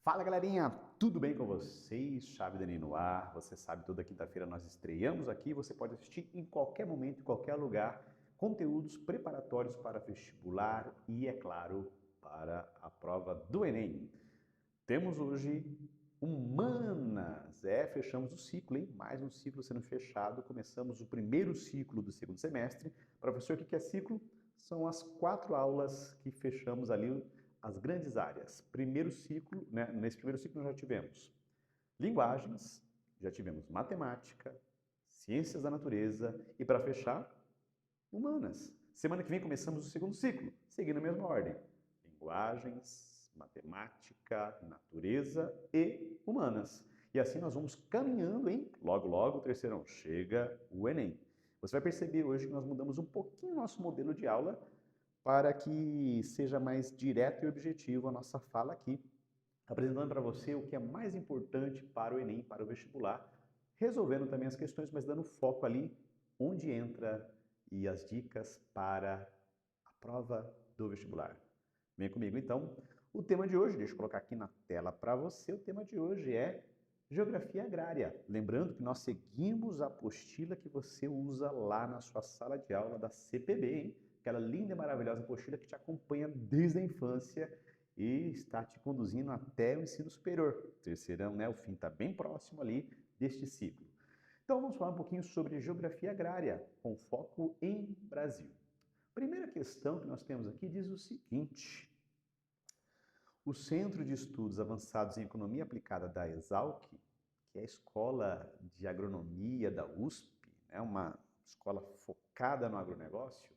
Fala galerinha, tudo bem com vocês? Chave Dani no ar. Você sabe, toda quinta-feira nós estreamos aqui. Você pode assistir em qualquer momento, em qualquer lugar, conteúdos preparatórios para vestibular e, é claro, para a prova do Enem. Temos hoje Humanas. Fechamos o ciclo, hein? Mais um ciclo sendo fechado. Começamos o primeiro ciclo do segundo semestre. Professor, o que é ciclo? São as 4 aulas que fechamos ali as grandes áreas. Primeiro ciclo, né? Nesse primeiro ciclo nós já tivemos linguagens, já tivemos matemática, ciências da natureza e, para fechar, humanas. Semana que vem começamos o segundo ciclo, seguindo a mesma ordem. Linguagens, matemática, natureza e humanas. E assim nós vamos caminhando, hein? Logo, logo, o terceirão, chega o Enem. Você vai perceber hoje que nós mudamos um pouquinho o nosso modelo de aula para que seja mais direto e objetivo a nossa fala aqui, apresentando para você o que é mais importante para o Enem, para o vestibular, resolvendo também as questões, mas dando foco ali onde entra e as dicas para a prova do vestibular. Vem comigo então. O tema de hoje, deixa eu colocar aqui na tela para você, o tema de hoje é Geografia Agrária. Lembrando que nós seguimos a apostila que você usa lá na sua sala de aula da CPB, hein? Aquela linda e maravilhosa apostila que te acompanha desde a infância e está te conduzindo até o ensino superior. Terceirão, né? O fim está bem próximo ali deste ciclo. Então vamos falar um pouquinho sobre geografia agrária, com foco em Brasil. Primeira questão que nós temos aqui diz o seguinte: o Centro de Estudos Avançados em Economia Aplicada da Exalc, que é a escola de agronomia da USP, é uma escola focada no agronegócio,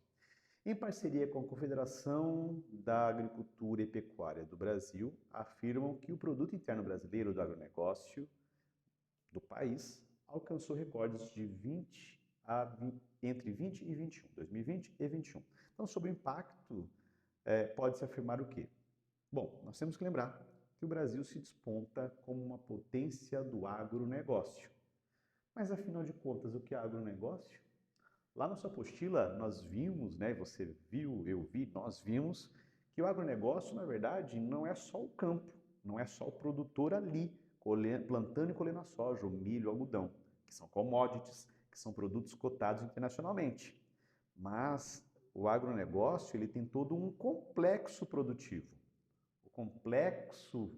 em parceria com a Confederação da Agricultura e Pecuária do Brasil, afirmam que o produto interno brasileiro do agronegócio do país alcançou recordes de 20 a 20, entre 20 e 21, 2020 e 21. Então, sobre o impacto, pode-se afirmar o quê? Bom, nós temos que lembrar que o Brasil se desponta como uma potência do agronegócio. Mas, afinal de contas, o que é agronegócio? Lá na sua apostila, nós vimos, né, você viu, eu vi, nós vimos, que o agronegócio, na verdade, não é só o campo, não é só o produtor ali, plantando e colhendo a soja, o milho, o algodão, que são commodities, que são produtos cotados internacionalmente. Mas o agronegócio, ele tem todo um complexo produtivo. O complexo,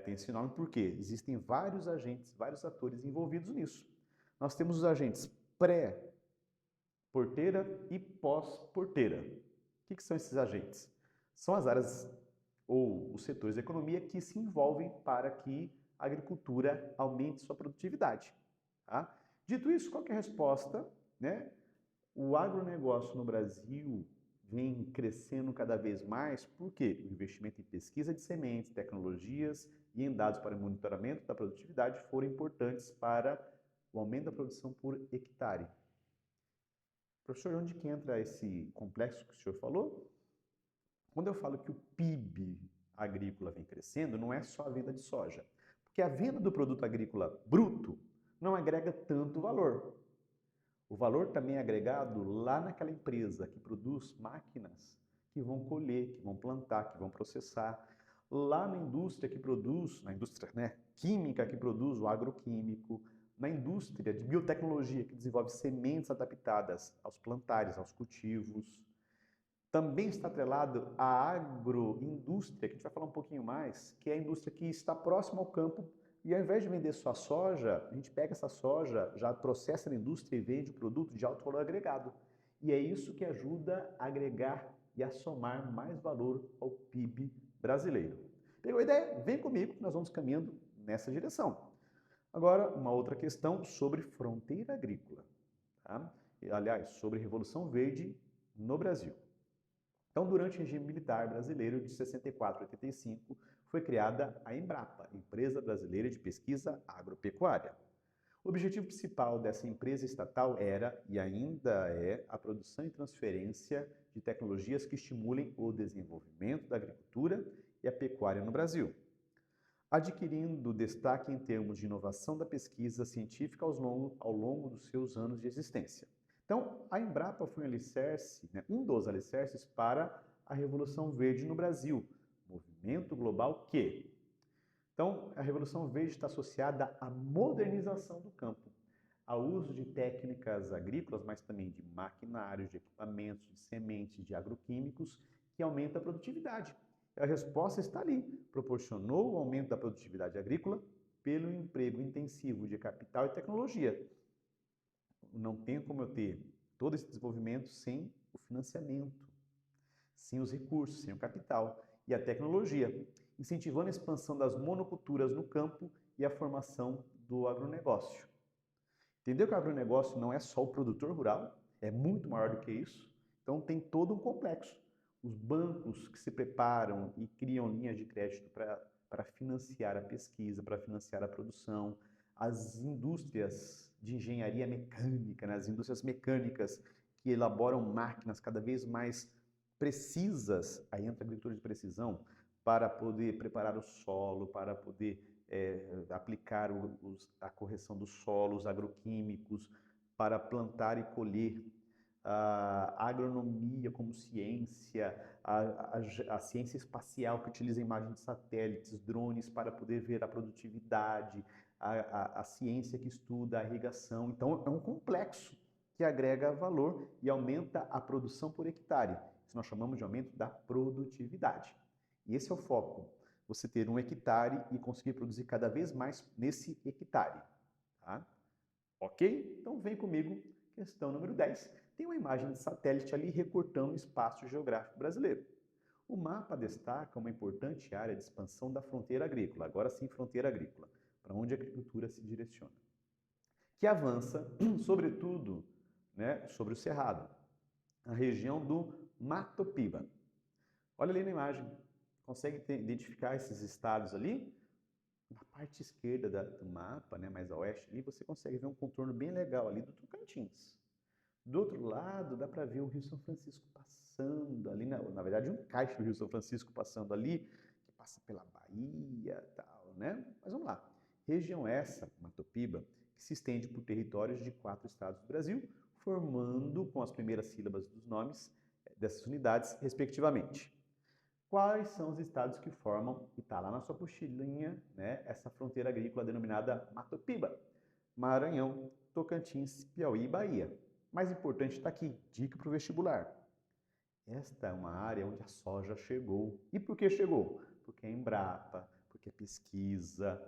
tem esse nome porque existem vários agentes, vários atores envolvidos nisso. Nós temos os agentes pré-porteira e pós-porteira. O que são esses agentes? São as áreas ou os setores da economia que se envolvem para que a agricultura aumente sua produtividade. Tá? Dito isso, qual que é a resposta? Né? O agronegócio no Brasil vem crescendo cada vez mais porque o investimento em pesquisa de sementes, tecnologias e em dados para monitoramento da produtividade foram importantes para o aumento da produção por hectare. Professor, onde que entra esse complexo que o senhor falou? Quando eu falo que o PIB agrícola vem crescendo, não é só a venda de soja, porque a venda do produto agrícola bruto não agrega tanto valor. O valor também é agregado lá naquela empresa que produz máquinas que vão colher, que vão plantar, que vão processar. Lá na indústria que produz, na indústria, né, química que produz o agroquímico, na indústria de biotecnologia que desenvolve sementes adaptadas aos plantares, aos cultivos. Também está atrelado à agroindústria, que a gente vai falar um pouquinho mais, que é a indústria que está próxima ao campo e, ao invés de vender só soja, a gente pega essa soja, já processa na indústria e vende o produto de alto valor agregado. E é isso que ajuda a agregar e a somar mais valor ao PIB brasileiro. Pegou a ideia? Vem comigo que nós vamos caminhando nessa direção. Agora, uma outra questão sobre fronteira agrícola. Tá? Aliás, sobre Revolução Verde no Brasil. Então, durante o regime militar brasileiro de 64 a 85, foi criada a Embrapa, Empresa Brasileira de Pesquisa Agropecuária. O objetivo principal dessa empresa estatal era, e ainda é, a produção e transferência de tecnologias que estimulem o desenvolvimento da agricultura e a pecuária no Brasil, adquirindo destaque em termos de inovação da pesquisa científica ao longo dos seus anos de existência. Então, a Embrapa foi um alicerce, né, um dos alicerces para a Revolução Verde no Brasil, movimento global que Então, a Revolução Verde está associada à modernização do campo, ao uso de técnicas agrícolas, mas também de maquinários, de equipamentos, de sementes, de agroquímicos, que aumenta a produtividade. A resposta está ali. Proporcionou o aumento da produtividade agrícola pelo emprego intensivo de capital e tecnologia. Não tem como eu ter todo esse desenvolvimento sem o financiamento, sem os recursos, sem o capital e a tecnologia, incentivando a expansão das monoculturas no campo e a formação do agronegócio. Entendeu que o agronegócio não é só o produtor rural, é muito maior do que isso. Então tem todo um complexo. Os bancos que se preparam e criam linhas de crédito para financiar a pesquisa, para financiar a produção, as indústrias de engenharia mecânica, né? As indústrias mecânicas que elaboram máquinas cada vez mais precisas, aí entra a agricultura de precisão, para poder preparar o solo, para poder aplicar a correção do solo, os agroquímicos, para plantar e colher, a agronomia como ciência, a ciência espacial que utiliza imagens de satélites, drones para poder ver a produtividade, a ciência que estuda a irrigação. Então, é um complexo que agrega valor e aumenta a produção por hectare. Isso nós chamamos de aumento da produtividade. E esse é o foco, você ter um hectare e conseguir produzir cada vez mais nesse hectare. Tá? Ok? Então vem comigo, questão número 10. Tem uma imagem de satélite ali recortando o espaço geográfico brasileiro. O mapa destaca uma importante área de expansão da fronteira agrícola, agora sim fronteira agrícola, para onde a agricultura se direciona, que avança, sobretudo, né, sobre o Cerrado, a região do Mato Piba. Olha ali na imagem, consegue identificar esses estados ali? Na parte esquerda do mapa, né, mais a oeste, ali, você consegue ver um contorno bem legal ali do Tocantins. Do outro lado, dá para ver o Rio São Francisco passando ali, na verdade, um caixa do Rio São Francisco passando ali, que passa pela Bahia e tal, né? Mas vamos lá. Região essa, Mato Piba, que se estende por territórios de 4 estados do Brasil, formando com as primeiras sílabas dos nomes dessas unidades, respectivamente. Quais são os estados que formam, e está lá na sua pochilinha, né, essa fronteira agrícola denominada Mato Piba? Maranhão, Tocantins, Piauí e Bahia. Mais importante está aqui, dica para o vestibular. Esta é uma área onde a soja chegou. E por que chegou? Porque é Embrapa, porque é pesquisa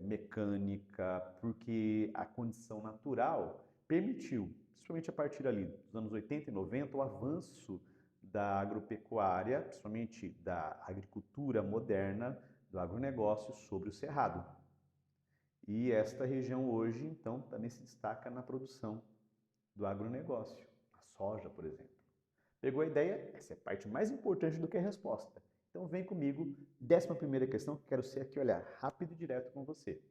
mecânica, porque a condição natural permitiu, principalmente a partir ali dos anos 80 e 90, o avanço da agropecuária, principalmente da agricultura moderna, do agronegócio sobre o cerrado. E esta região hoje, então, também se destaca na produção do agronegócio, a soja, por exemplo. Pegou a ideia? Essa é a parte mais importante do que a resposta. Então vem comigo, 11ª questão, que quero ser aqui, olha, rápido e direto com você.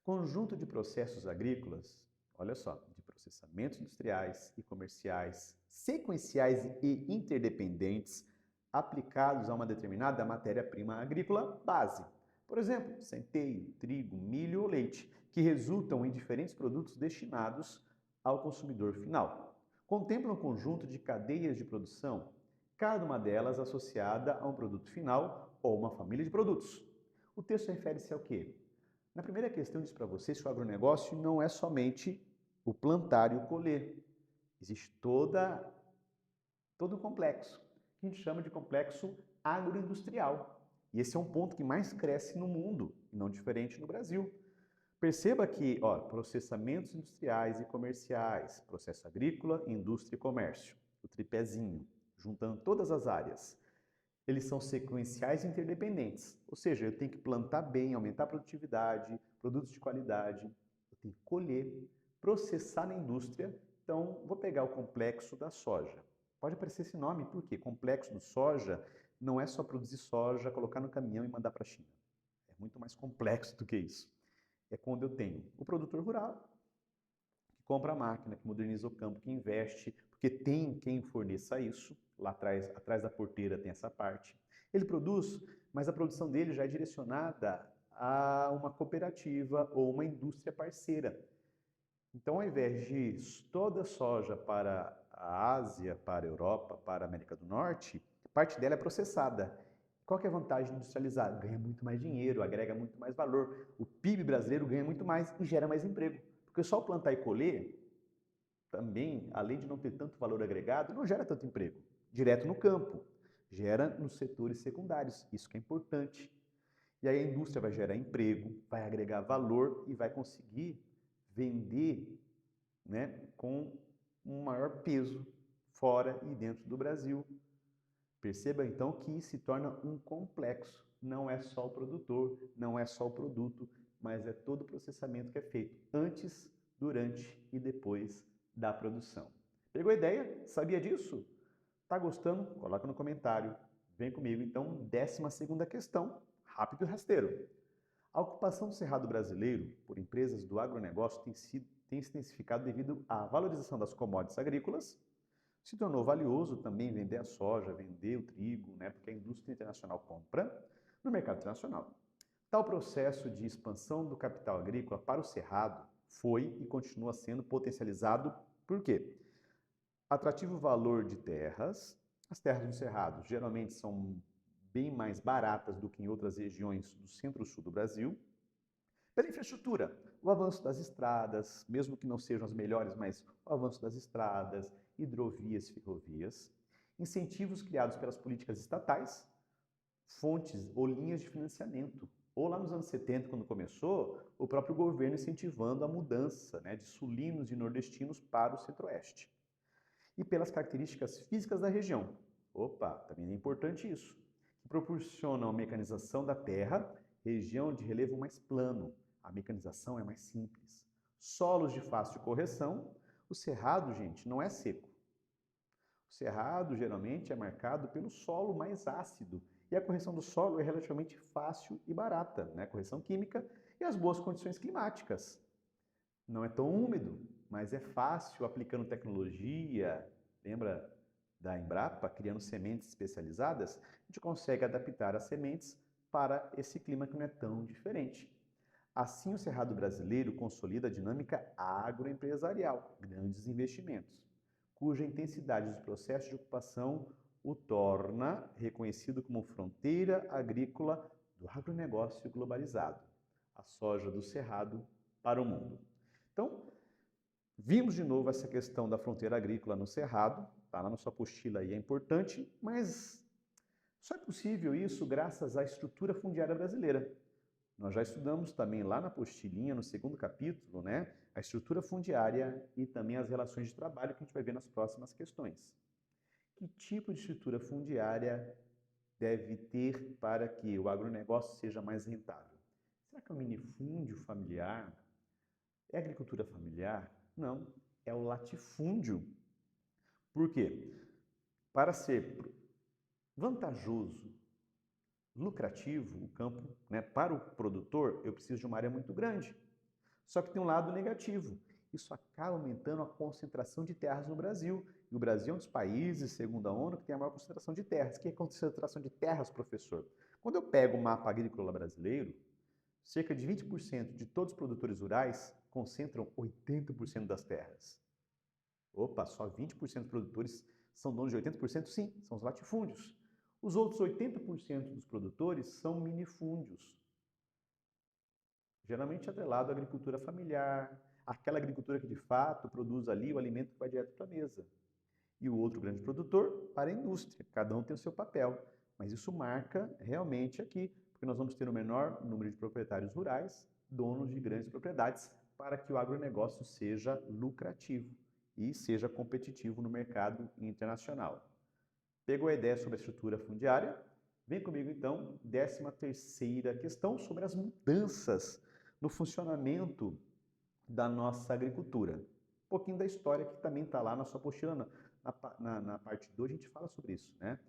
Conjunto de processos agrícolas, olha só, de processamentos industriais e comerciais, sequenciais e interdependentes, aplicados a uma determinada matéria-prima agrícola base. Por exemplo, centeio, trigo, milho ou leite, que resultam em diferentes produtos destinados ao consumidor final. Contemplam um conjunto de cadeias de produção, cada uma delas associada a um produto final ou uma família de produtos. O texto refere-se ao quê? Na primeira questão, eu disse para vocês que o agronegócio não é somente o plantar e o colher. Existe todo um complexo, que a gente chama de complexo agroindustrial. E esse é um ponto que mais cresce no mundo, e não diferente no Brasil. Perceba que, ó, processamentos industriais e comerciais, processo agrícola, indústria e comércio, o tripézinho, juntando todas as áreas. Eles são sequenciais e interdependentes, ou seja, eu tenho que plantar bem, aumentar a produtividade, produtos de qualidade, eu tenho que colher, processar na indústria. Então, vou pegar o complexo da soja. Pode aparecer esse nome, por quê? Complexo do soja não é só produzir soja, colocar no caminhão e mandar para a China. É muito mais complexo do que isso. É quando eu tenho o produtor rural, que compra a máquina, que moderniza o campo, que investe, porque tem quem forneça isso. Lá atrás da porteira tem essa parte. Ele produz, mas a produção dele já é direcionada a uma cooperativa ou uma indústria parceira. Então, ao invés de toda a soja para a Ásia, para a Europa, para a América do Norte, parte dela é processada. Qual que é a vantagem de industrializar? Ganha muito mais dinheiro, agrega muito mais valor. O PIB brasileiro ganha muito mais e gera mais emprego. Porque só o plantar e colher, também, além de não ter tanto valor agregado, não gera tanto emprego. Direto no campo, gera nos setores secundários. Isso que é importante. E aí a indústria vai gerar emprego, vai agregar valor e vai conseguir vender, né, com um maior peso fora e dentro do Brasil. Perceba então que se torna um complexo. Não é só o produtor, não é só o produto, mas é todo o processamento que é feito antes, durante e depois da produção. Pegou a ideia? Sabia disso? Tá gostando? Coloca no comentário. Vem comigo então, 12ª questão, rápido e rasteiro. A ocupação do cerrado brasileiro por empresas do agronegócio tem se intensificado devido à valorização das commodities agrícolas. Se tornou valioso também vender a soja, vender o trigo, né, porque a indústria internacional compra no mercado internacional. Tal processo de expansão do capital agrícola para o cerrado foi e continua sendo potencializado por quê? Atrativo valor de terras. As terras no cerrado geralmente são bem mais baratas do que em outras regiões do centro-sul do Brasil. Pela infraestrutura, o avanço das estradas, mesmo que não sejam as melhores, mas o avanço das estradas, hidrovias, ferrovias, incentivos criados pelas políticas estatais, fontes ou linhas de financiamento. Ou lá nos anos 70, quando começou, o próprio governo incentivando a mudança, né, de sulinos e nordestinos para o centro-oeste. E pelas características físicas da região. Opa, também é importante isso. Que proporcionam a mecanização da terra, região de relevo mais plano. A mecanização é mais simples. Solos de fácil correção. O cerrado, gente, não é seco. O cerrado geralmente é marcado pelo solo mais ácido. E a correção do solo é relativamente fácil e barata, né? Correção química e as boas condições climáticas. Não é tão úmido, mas é fácil aplicando tecnologia. Lembra da Embrapa, criando sementes especializadas? A gente consegue adaptar as sementes para esse clima que não é tão diferente. Assim, o Cerrado brasileiro consolida a dinâmica agroempresarial, grandes investimentos, cuja intensidade dos processos de ocupação o torna reconhecido como fronteira agrícola do agronegócio globalizado, a soja do Cerrado para o mundo. Então, vimos de novo essa questão da fronteira agrícola no Cerrado, está lá na sua apostila aí, é importante, mas só é possível isso graças à estrutura fundiária brasileira. Nós já estudamos também lá na apostilinha, no 2º capítulo, né, a estrutura fundiária e também as relações de trabalho que a gente vai ver nas próximas questões. Que tipo de estrutura fundiária deve ter para que o agronegócio seja mais rentável? Será que é um minifúndio familiar? É agricultura familiar? Não, é o latifúndio. Por quê? Para ser vantajoso, lucrativo o campo, né, para o produtor, eu preciso de uma área muito grande. Só que tem um lado negativo. Isso acaba aumentando a concentração de terras no Brasil. E o Brasil é um dos países, segundo a ONU, que tem a maior concentração de terras. O que é concentração de terras, professor? Quando eu pego o mapa agrícola brasileiro, cerca de 20% de todos os produtores rurais concentram 80% das terras. Opa, só 20% dos produtores são donos de 80%? Sim, são os latifúndios. Os outros 80% dos produtores são minifúndios. Geralmente atrelado à agricultura familiar, aquela agricultura que de fato produz ali o alimento que vai direto para a mesa. E o outro grande produtor para a indústria. Cada um tem o seu papel. Mas isso marca realmente aqui, porque nós vamos ter o menor número de proprietários rurais, donos de grandes propriedades, para que o agronegócio seja lucrativo e seja competitivo no mercado internacional. Pegou a ideia sobre a estrutura fundiária? Vem comigo então, 13ª questão sobre as mudanças no funcionamento da nossa agricultura. Um pouquinho da história que também está lá na sua apostila, na parte 2 a gente fala sobre isso, né?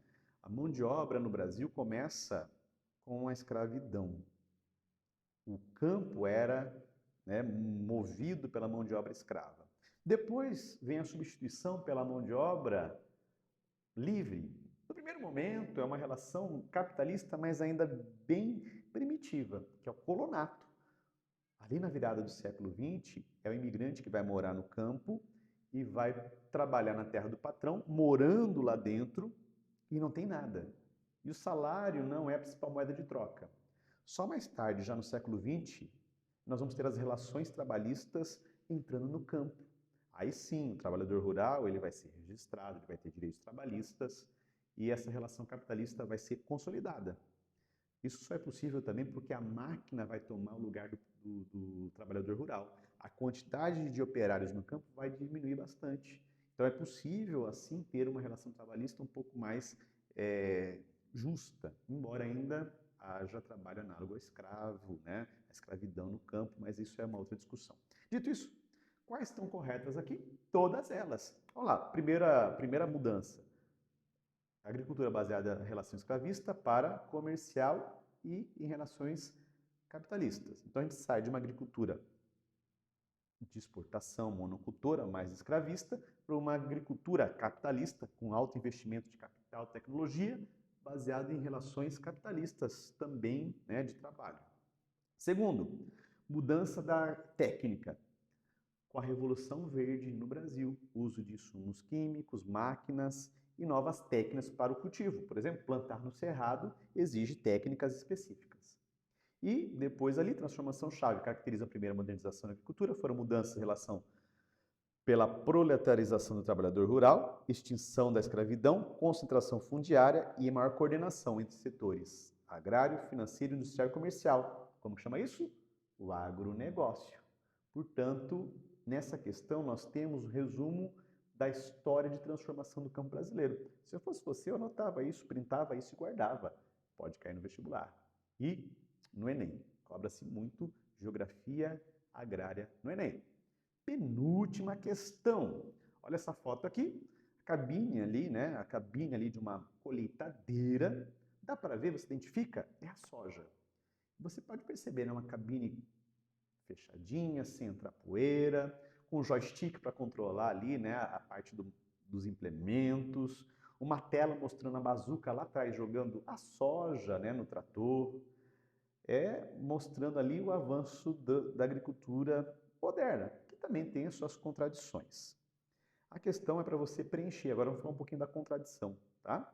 A mão de obra no Brasil começa com a escravidão. O campo era, né, movido pela mão de obra escrava. Depois vem a substituição pela mão de obra livre. No primeiro momento é uma relação capitalista, mas ainda bem primitiva, que é o colonato. Ali na virada do século XX, é o imigrante que vai morar no campo e vai trabalhar na terra do patrão, morando lá dentro e não tem nada. E o salário não é a principal moeda de troca. Só mais tarde, já no século XX, nós vamos ter as relações trabalhistas entrando no campo. Aí sim, o trabalhador rural ele vai ser registrado, ele vai ter direitos trabalhistas e essa relação capitalista vai ser consolidada. Isso só é possível também porque a máquina vai tomar o lugar do trabalhador rural. A quantidade de operários no campo vai diminuir bastante. Então é possível, assim, ter uma relação trabalhista um pouco mais justa, embora ainda haja trabalho análogo ao escravo, né? A escravidão no campo, mas isso é uma outra discussão. Dito isso, quais estão corretas aqui? Todas elas. Vamos lá, primeira mudança. Agricultura baseada em relação escravista para comercial e em relações capitalistas. Então a gente sai de uma agricultura de exportação monocultora, mais escravista, para uma agricultura capitalista, com alto investimento de capital e tecnologia, baseada em relações capitalistas também, né, de trabalho. Segundo, mudança da técnica. Com a Revolução Verde no Brasil, uso de insumos químicos, máquinas e novas técnicas para o cultivo. Por exemplo, plantar no cerrado exige técnicas específicas. E depois ali, transformação chave, caracteriza a primeira modernização da agricultura, foram mudanças em relação pela proletarização do trabalhador rural, extinção da escravidão, concentração fundiária e maior coordenação entre setores agrário, financeiro, industrial e comercial. Como chama isso? O agronegócio. Portanto, nessa questão nós temos o resumo da história de transformação do campo brasileiro. Se eu fosse você, eu anotava isso, printava isso e guardava. Pode cair no vestibular. E no Enem, cobra-se muito geografia agrária no Enem. Penúltima questão. Olha essa foto aqui. A cabine ali, né? A cabine ali de uma colheitadeira. Dá para ver, você identifica? É a soja. Você pode perceber, né? Uma cabine fechadinha, sem entrar poeira, com joystick para controlar ali, né? A parte dos implementos. Uma tela mostrando a bazuca lá atrás, jogando a soja, né? No trator. Mostrando ali o avanço da agricultura moderna, que também tem as suas contradições. A questão é para você preencher. Agora vamos falar um pouquinho da contradição, tá?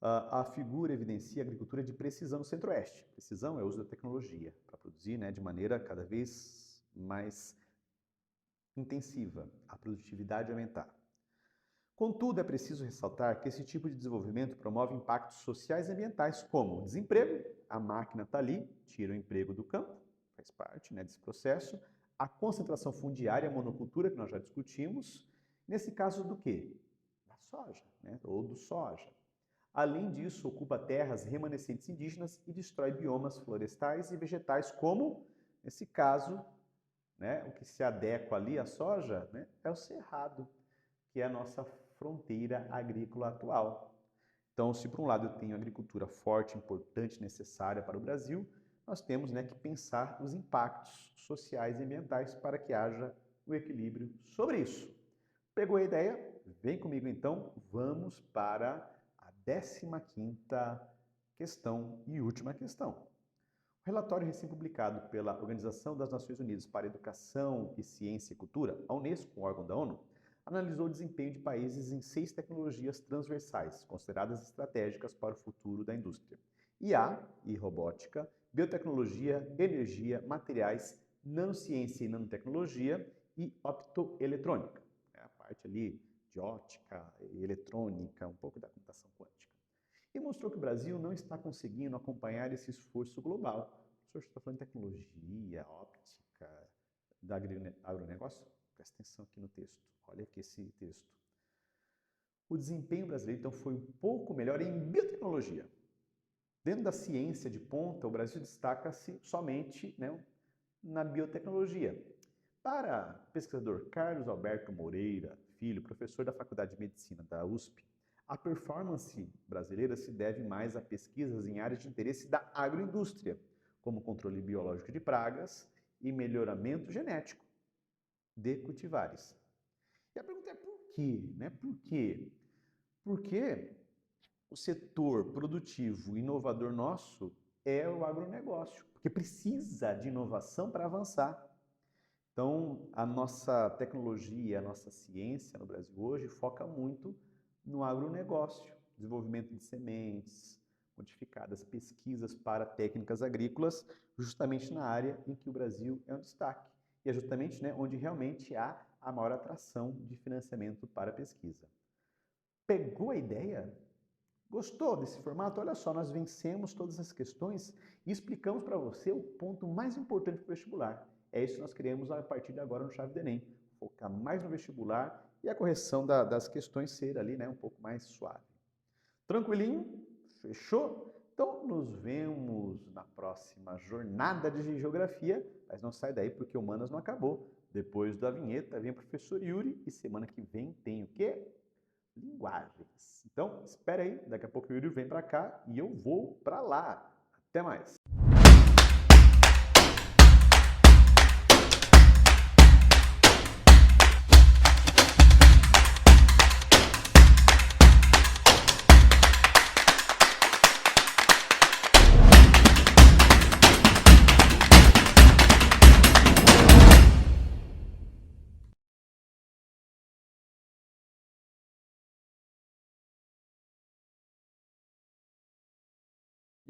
A figura evidencia a agricultura de precisão no Centro-Oeste. Precisão é o uso da tecnologia para produzir, né, de maneira cada vez mais intensiva, a produtividade aumentar. Contudo, é preciso ressaltar que esse tipo de desenvolvimento promove impactos sociais e ambientais, como desemprego, a máquina está ali, tira o emprego do campo, faz parte, né, desse processo, a concentração fundiária, a monocultura, que nós já discutimos, nesse caso do quê? Da soja, né, ou do soja. Além disso, ocupa terras remanescentes indígenas e destrói biomas florestais e vegetais, como, nesse caso, né, o que se adequa ali à soja, né, é o cerrado, que é a nossa fronteira agrícola atual. Então, se por um lado eu tenho agricultura forte, importante, necessária para o Brasil, nós temos, né, que pensar os impactos sociais e ambientais para que haja o equilíbrio sobre isso. Pegou a ideia? Vem comigo então, vamos para a 15ª questão e última questão. O relatório recém-publicado pela Organização das Nações Unidas para Educação e Ciência e Cultura, a Unesco, um órgão da ONU, analisou o desempenho de países em 6 tecnologias transversais, consideradas estratégicas para o futuro da indústria: IA e robótica, biotecnologia, energia, materiais, nanociência e nanotecnologia e optoeletrônica. É a parte ali de ótica, eletrônica, um pouco da computação quântica. E mostrou que o Brasil não está conseguindo acompanhar esse esforço global. O senhor está falando de tecnologia, óptica, da agronegócio? Presta atenção aqui no texto. Olha aqui esse texto. O desempenho brasileiro, então, foi um pouco melhor em biotecnologia. Dentro da ciência de ponta, o Brasil destaca-se somente, né, na biotecnologia. Para o pesquisador Carlos Alberto Moreira Filho, professor da Faculdade de Medicina da USP, a performance brasileira se deve mais a pesquisas em áreas de interesse da agroindústria, como controle biológico de pragas e melhoramento genético de cultivares. E a pergunta é por quê? Né? Por quê? Porque o setor produtivo inovador nosso é o agronegócio, porque precisa de inovação para avançar. Então, a nossa tecnologia, a nossa ciência no Brasil hoje foca muito no agronegócio. desenvolvimento de sementes modificadas, pesquisas para técnicas agrícolas, justamente na área em que o Brasil é um destaque. E é justamente, né, onde realmente há a maior atração de financiamento para a pesquisa. Pegou a ideia? Gostou desse formato? Olha só, nós vencemos todas as questões e explicamos para você o ponto mais importante do vestibular. É isso que nós queremos a partir de agora no Chave do Enem. Focar mais no vestibular e a correção das questões ser ali, né, um pouco mais suave. Tranquilinho? Fechou? Então, nos vemos na próxima jornada de geografia, mas não sai daí porque Humanas não acabou. Depois da vinheta vem o professor Yuri e semana que vem tem o quê? Linguagens. Então, espera aí, daqui a pouco o Yuri vem para cá e eu vou para lá. Até mais!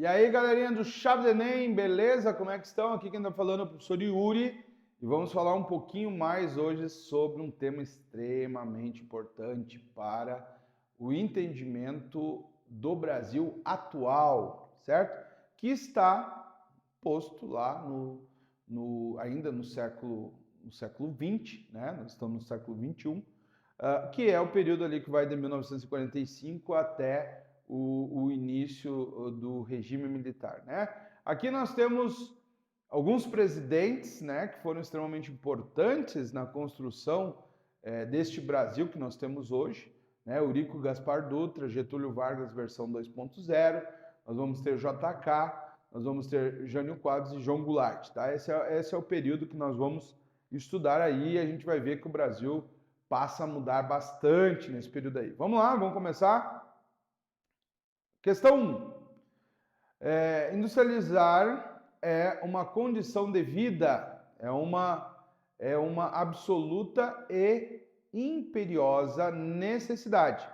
E aí, galerinha do Chave do Enem, beleza? Como é que estão? Aqui quem está falando é o professor Yuri e vamos falar um pouquinho mais hoje sobre um tema extremamente importante para o entendimento do Brasil atual, certo? Que está posto lá ainda no século XX, né? Nós estamos no século XXI, que é o período ali que vai de 1945 até o início do regime militar, né? Aqui nós temos alguns presidentes, né, que foram extremamente importantes na construção deste Brasil que nós temos hoje, né? Eurico Gaspar Dutra, Getúlio Vargas versão 2.0, nós vamos ter JK, nós vamos ter Jânio Quadros e João Goulart, tá? Esse é o período que nós vamos estudar aí e a gente vai ver que o Brasil passa a mudar bastante nesse período aí. Vamos lá, vamos começar? Questão 1. Industrializar é uma condição de vida, é uma absoluta e imperiosa necessidade.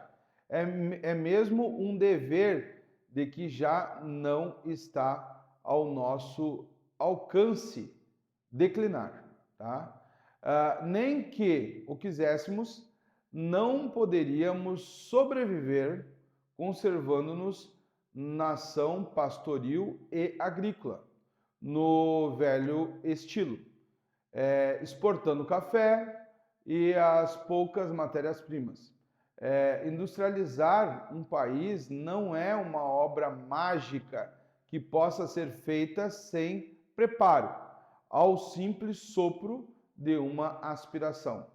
É mesmo um dever de que já não está ao nosso alcance declinar, tá? Nem que o quiséssemos, não poderíamos sobreviver conservando-nos nação pastoril e agrícola, no velho estilo, exportando café e as poucas matérias-primas. Industrializar um país não é uma obra mágica que possa ser feita sem preparo, ao simples sopro de uma aspiração.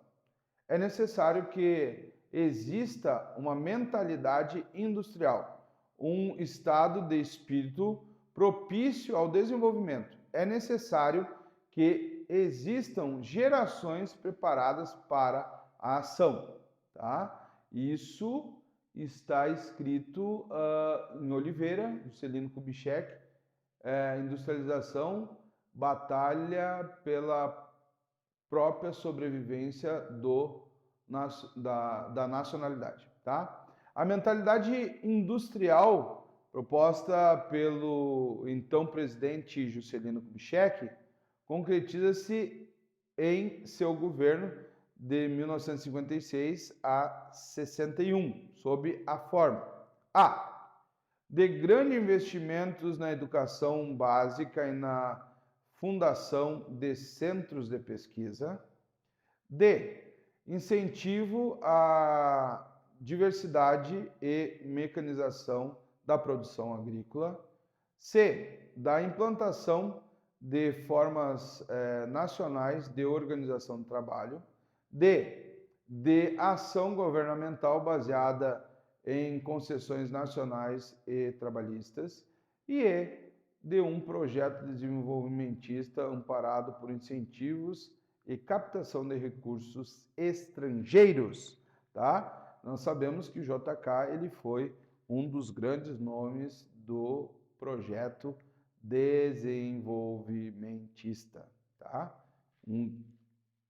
É necessário que exista uma mentalidade industrial, um estado de espírito propício ao desenvolvimento. É necessário que existam gerações preparadas para a ação, tá? Isso está escrito em Oliveira, Juscelino Kubitschek, Industrialização, Batalha pela própria sobrevivência da nacionalidade, tá? A mentalidade industrial proposta pelo então presidente Juscelino Kubitschek concretiza-se em seu governo de 1956 a 61, sob a forma A. de grandes investimentos na educação básica e na fundação de centros de pesquisa. D. Incentivo à diversidade e mecanização da produção agrícola. C. Da implantação de formas nacionais de organização do trabalho. D. De ação governamental baseada em concessões nacionais e trabalhistas. E E. De um projeto desenvolvimentista amparado por incentivos e captação de recursos estrangeiros, tá? Nós sabemos que o JK ele foi um dos grandes nomes do projeto desenvolvimentista, tá?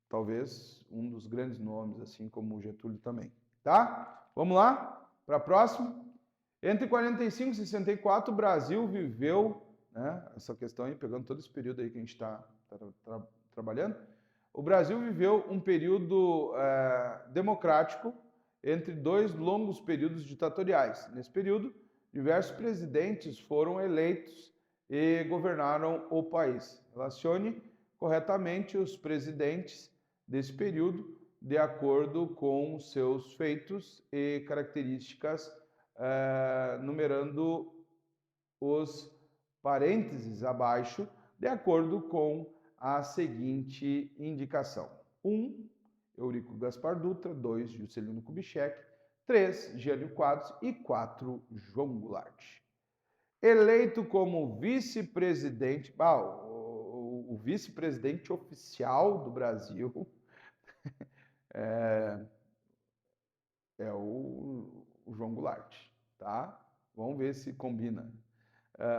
Talvez um dos grandes nomes, assim como o Getúlio também, tá? Vamos lá para a próxima. Entre 45 e 64, o Brasil viveu, né, essa questão aí, pegando todo esse período aí que a gente está trabalhando, o Brasil viveu um período democrático entre dois longos períodos ditatoriais. Nesse período, diversos presidentes foram eleitos e governaram o país. Relacione corretamente os presidentes desse período de acordo com seus feitos e características, numerando os parênteses abaixo, de acordo com a seguinte indicação: 1. Eurico Gaspar Dutra, 2. Juscelino Kubitschek, 3. Jânio Quadros e 4. João Goulart. Eleito como vice-presidente, o vice-presidente oficial do Brasil é o João Goulart, tá? Vamos ver se combina.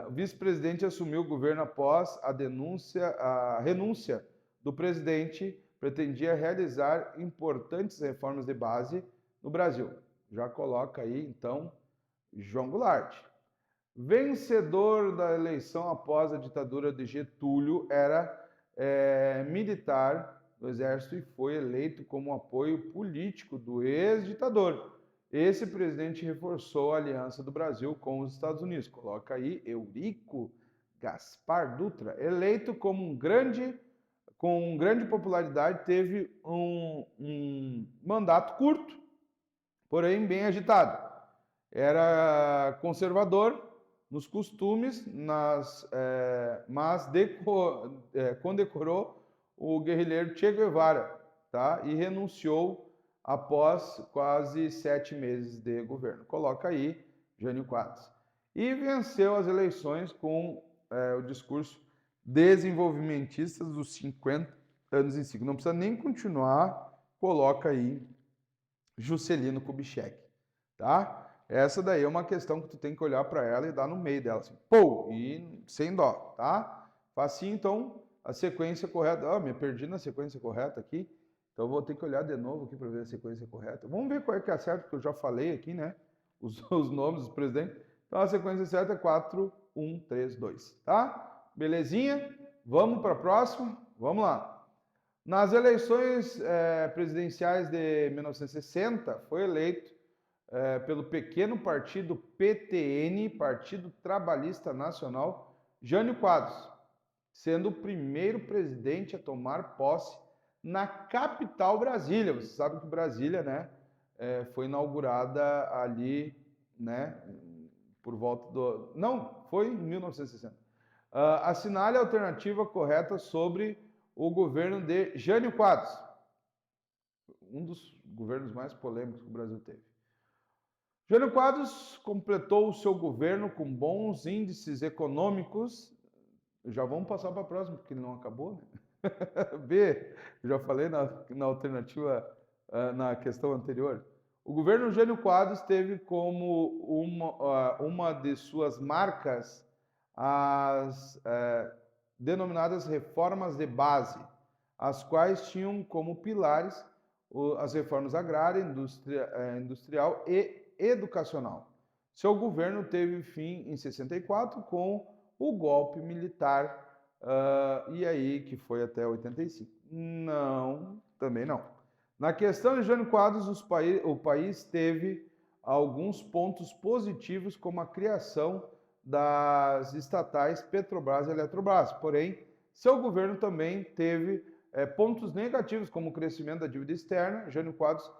O vice-presidente assumiu o governo após a renúncia do presidente, pretendia realizar importantes reformas de base no Brasil. Já coloca aí, então, João Goulart. Vencedor da eleição após a ditadura de Getúlio, era militar do Exército e foi eleito como apoio político do ex-ditador. Esse presidente reforçou a aliança do Brasil com os Estados Unidos. Coloca aí Eurico Gaspar Dutra, eleito como com grande popularidade, teve um mandato curto, porém bem agitado. Era conservador nos costumes, mas condecorou o guerrilheiro Che Guevara, tá? E renunciou após quase 7 meses de governo. Coloca aí Jânio Quadros. E venceu as eleições com o discurso desenvolvimentista dos 50 anos em ciclo. Não precisa nem continuar, coloca aí Juscelino Kubitschek, tá? Essa daí é uma questão que tu tem que olhar para ela e dar no meio dela, assim, pô, e sem dó, tá? Facinho, então, a sequência correta. Me perdi na sequência correta aqui. Então, vou ter que olhar de novo aqui para ver a sequência correta. Vamos ver qual é que é a certa, porque eu já falei aqui, né? Os nomes dos presidentes. Então, a sequência certa é 4, 1, 3, 2, tá? Belezinha? Vamos para a próxima? Vamos lá. Nas eleições presidenciais de 1960, foi eleito pelo pequeno partido PTN, Partido Trabalhista Nacional, Jânio Quadros, sendo o primeiro presidente a tomar posse na capital Brasília. Você sabe que Brasília, né, foi inaugurada ali, né, por volta do... Não, foi em 1960. Assinale a alternativa correta sobre o governo de Jânio Quadros, um dos governos mais polêmicos que o Brasil teve. Jânio Quadros completou o seu governo com bons índices econômicos. Já vamos passar para a próxima, porque ele não acabou, né? B, já falei na alternativa, na questão anterior. O governo Jânio Quadros teve como uma de suas marcas as denominadas reformas de base, as quais tinham como pilares as reformas agrária, industrial e educacional. Seu governo teve fim em 64 com o golpe militar, e aí que foi até 85. Não, também não. Na questão de Jânio Quadros, o país teve alguns pontos positivos, como a criação das estatais Petrobras e Eletrobras. Porém, seu governo também teve pontos negativos, como o crescimento da dívida externa. Jânio Quadros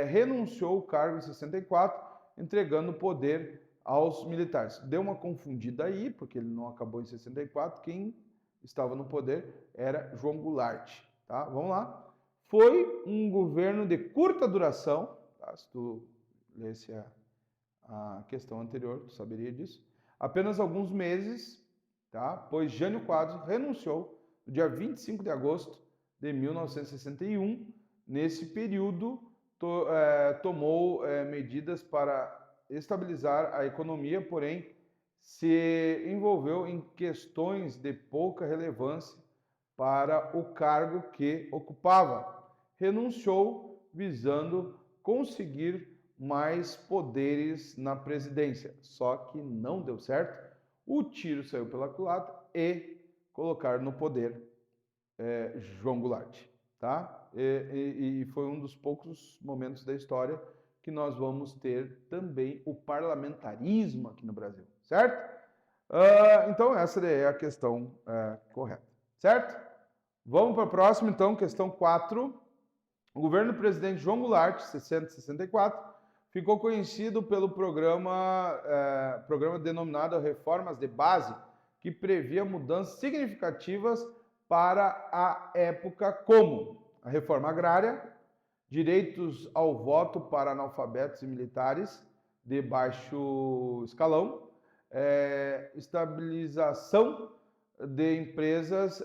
renunciou ao cargo em 64, entregando o poder aos militares. Deu uma confundida aí, porque ele não acabou em 64, quem estava no poder era João Goulart. Tá? Vamos lá. Foi um governo de curta duração, tá? Se tu lesse a questão anterior, tu saberia disso. Apenas alguns meses, tá? Pois Jânio Quadros renunciou no dia 25 de agosto de 1961. Nesse período, tomou medidas para estabilizar a economia, porém se envolveu em questões de pouca relevância para o cargo que ocupava. Renunciou visando conseguir mais poderes na presidência. Só que não deu certo, o tiro saiu pela culatra e colocaram no poder João Goulart, tá? E foi um dos poucos momentos da história que nós vamos ter também o parlamentarismo aqui no Brasil, certo? Então, essa é a questão correta, certo? Vamos para a próxima, então, questão 4. O governo do presidente João Goulart, 60-64, ficou conhecido pelo programa denominado Reformas de Base, que previa mudanças significativas para a época, como a reforma agrária, direitos ao voto para analfabetos e militares de baixo escalão, estabilização de empresas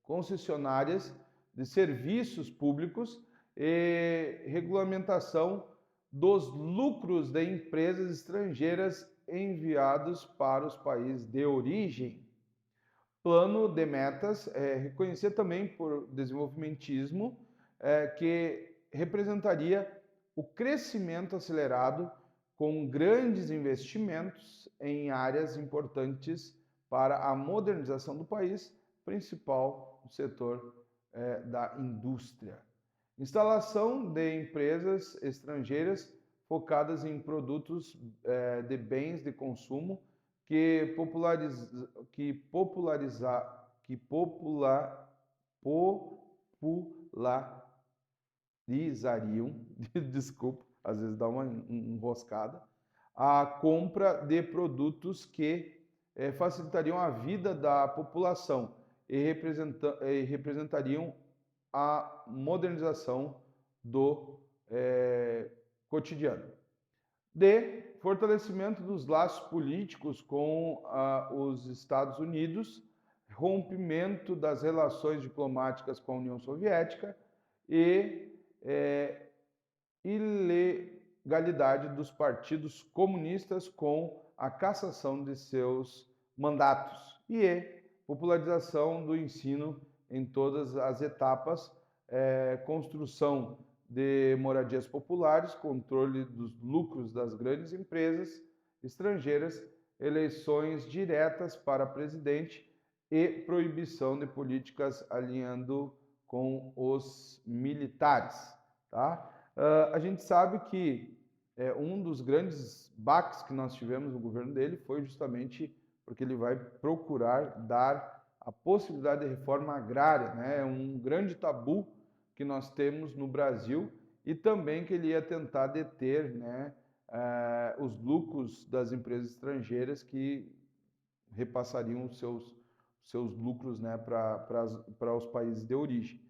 concessionárias de serviços públicos e regulamentação dos lucros de empresas estrangeiras enviados para os países de origem. Plano de metas, reconhecer também por desenvolvimentismo, que representaria o crescimento acelerado com grandes investimentos em áreas importantes para a modernização do país, principal no setor da indústria. Instalação de empresas estrangeiras focadas em produtos de bens de consumo que popularizariam, desculpa, às vezes dá uma enroscada, a compra de produtos que facilitariam a vida da população e representariam a modernização do cotidiano. D. Fortalecimento dos laços políticos com os Estados Unidos, rompimento das relações diplomáticas com a União Soviética e ilegalidade dos partidos comunistas com a cassação de seus mandatos. E popularização do ensino em todas as etapas, construção de moradias populares, controle dos lucros das grandes empresas estrangeiras, eleições diretas para presidente e proibição de políticas alinhando com os militares. Tá? A gente sabe que um dos grandes baques que nós tivemos no governo dele foi justamente porque ele vai procurar dar a possibilidade de reforma agrária, né? É um grande tabu que nós temos no Brasil, e também que ele ia tentar deter, né, os lucros das empresas estrangeiras que repassariam os seus lucros, né, para os países de origem.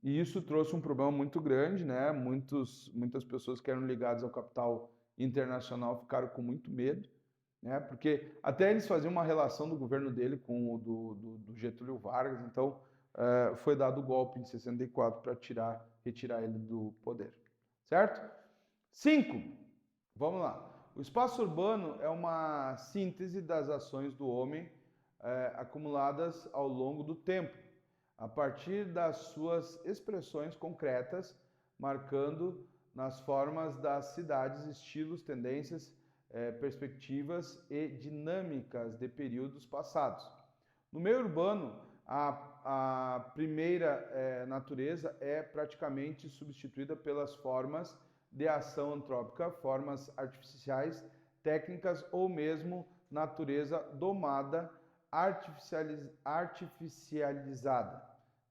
E isso trouxe um problema muito grande, né? Muitas pessoas que eram ligadas ao capital internacional ficaram com muito medo, né? Porque até eles faziam uma relação do governo dele com o do Getúlio Vargas, então foi dado o golpe em 64 para retirar ele do poder, certo? 5. Vamos lá. O espaço urbano é uma síntese das ações do homem acumuladas ao longo do tempo, a partir das suas expressões concretas, marcando nas formas das cidades, estilos, tendências, perspectivas e dinâmicas de períodos passados. No meio urbano, a primeira natureza é praticamente substituída pelas formas de ação antrópica, formas artificiais, técnicas ou mesmo natureza domada, artificializada.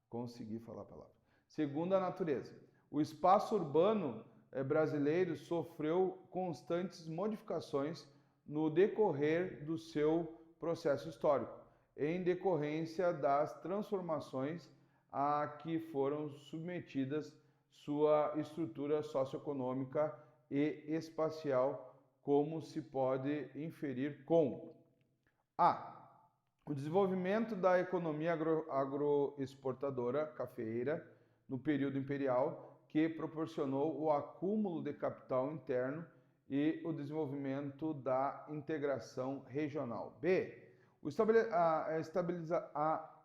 Consegui falar a palavra. Segunda natureza. O espaço urbano brasileiro sofreu constantes modificações no decorrer do seu processo histórico, em decorrência das transformações a que foram submetidas sua estrutura socioeconômica e espacial, como se pode inferir com o desenvolvimento da economia agroexportadora cafeeira no período imperial, que proporcionou o acúmulo de capital interno e o desenvolvimento da integração regional. B. A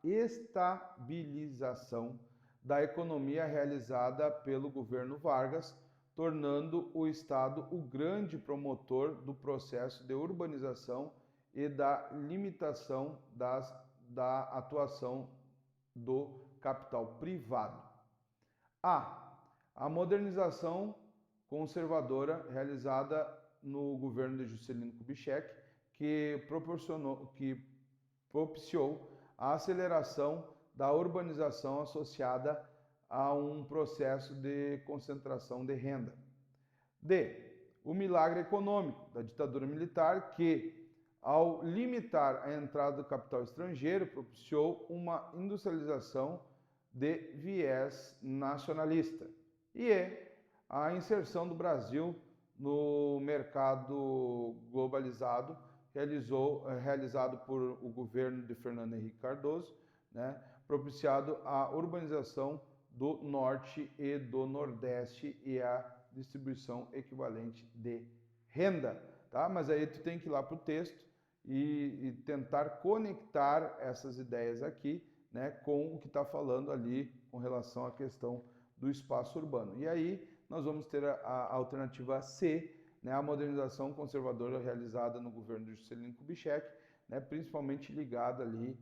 estabilização da economia realizada pelo governo Vargas, tornando o Estado o grande promotor do processo de urbanização e da limitação da atuação do capital privado. A modernização conservadora realizada no governo de Juscelino Kubitschek, que propiciou a aceleração da urbanização associada a um processo de concentração de renda. O milagre econômico da ditadura militar, que, ao limitar a entrada do capital estrangeiro, propiciou uma industrialização de viés nacionalista. E a inserção do Brasil no mercado globalizado, realizado por o governo de Fernando Henrique Cardoso, né, propiciado a urbanização do Norte e do Nordeste e a distribuição equivalente de renda. Tá? Mas aí tu tem que ir lá para o texto e tentar conectar essas ideias aqui, né, com o que está falando ali com relação à questão do espaço urbano. E aí nós vamos ter a alternativa C, né, a modernização conservadora realizada no governo de Juscelino Kubitschek, né, principalmente ligada ali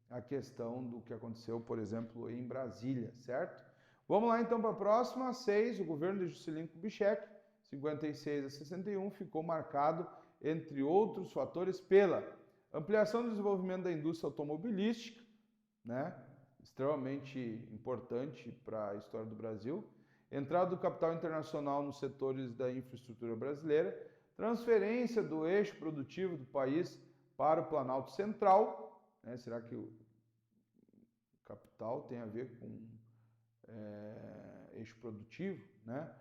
à questão do que aconteceu, por exemplo, em Brasília, certo? Vamos lá então para a próxima, 6, o governo de Juscelino Kubitschek, 56 a 61, ficou marcado, entre outros fatores, pela ampliação do desenvolvimento da indústria automobilística, né, extremamente importante para a história do Brasil, entrada do capital internacional nos setores da infraestrutura brasileira, transferência do eixo produtivo do país para o Planalto Central, né, será que o capital tem a ver com eixo produtivo, né?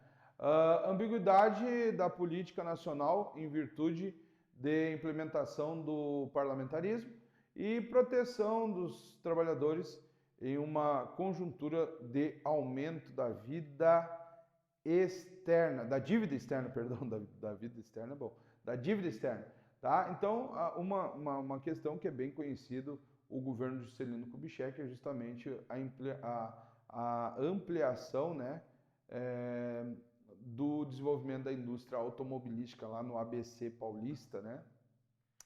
Ambiguidade da política nacional em virtude de implementação do parlamentarismo e proteção dos trabalhadores em uma conjuntura de aumento da vida externa, da dívida externa, perdão, da vida externa, bom, da dívida externa, tá? Então, uma questão que é bem conhecido, o governo de Juscelino Kubitschek, é justamente a ampliação, né, do desenvolvimento da indústria automobilística lá no ABC paulista, né,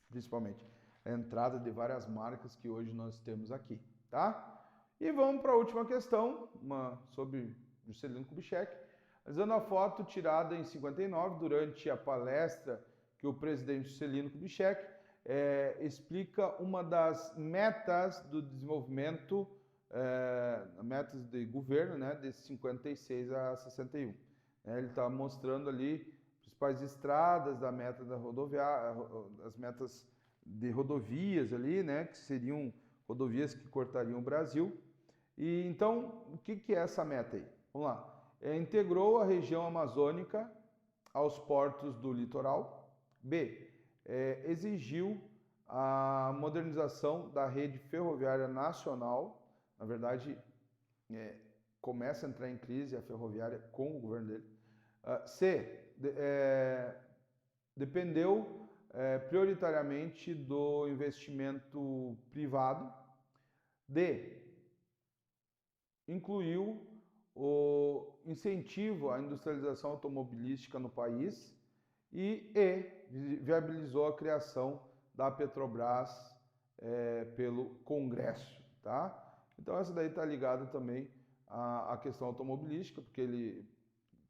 principalmente a entrada de várias marcas que hoje nós temos aqui, tá? E vamos para a última questão, sobre Juscelino Kubitschek, analisando a foto tirada em 59 durante a palestra que o presidente Juscelino Kubitschek explica uma das metas do desenvolvimento, metas de governo, né, de 56 a 61. Ele está mostrando ali principais estradas da meta da rodoviária, as metas de rodovias ali, né, que seriam rodovias que cortariam o Brasil. E então, o que é essa meta aí? Vamos lá. Integrou a região amazônica aos portos do litoral. Exigiu a modernização da rede ferroviária nacional. Na verdade, começa a entrar em crise a ferroviária com o governo dele. Dependeu prioritariamente do investimento privado. Incluiu o incentivo à industrialização automobilística no país e viabilizou a criação da Petrobras pelo Congresso, tá? Então essa daí está ligada também à questão automobilística, porque ele,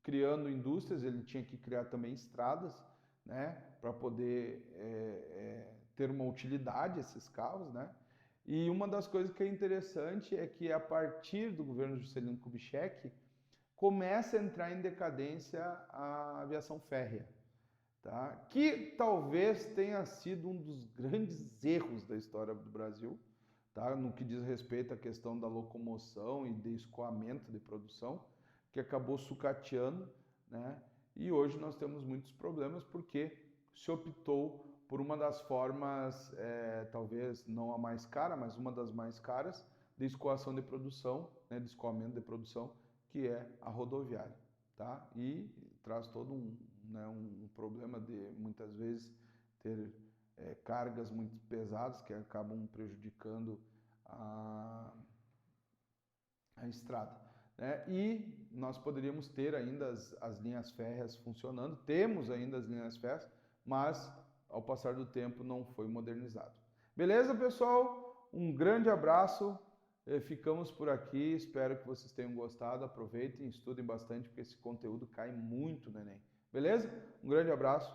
criando indústrias, ele tinha que criar também estradas, né, para poder ter uma utilidade esses carros, né? E uma das coisas que é interessante é que a partir do governo Juscelino Kubitschek começa a entrar em decadência a aviação férrea, tá? Que talvez tenha sido um dos grandes erros da história do Brasil, tá? No que diz respeito à questão da locomoção e de escoamento de produção, que acabou sucateando, né? E hoje nós temos muitos problemas porque se optou por uma das formas, talvez não a mais cara, mas uma das mais caras, de escoação de produção, né, de escoamento de produção, que é a rodoviária, tá? E traz todo um problema de, muitas vezes, ter cargas muito pesadas que acabam prejudicando a estrada. né? E nós poderíamos ter ainda as linhas férreas funcionando, temos ainda as linhas férreas, mas ao passar do tempo não foi modernizado. Beleza, pessoal? Um grande abraço, ficamos por aqui, espero que vocês tenham gostado, aproveitem, estudem bastante, porque esse conteúdo cai muito no Enem. Beleza? Um grande abraço.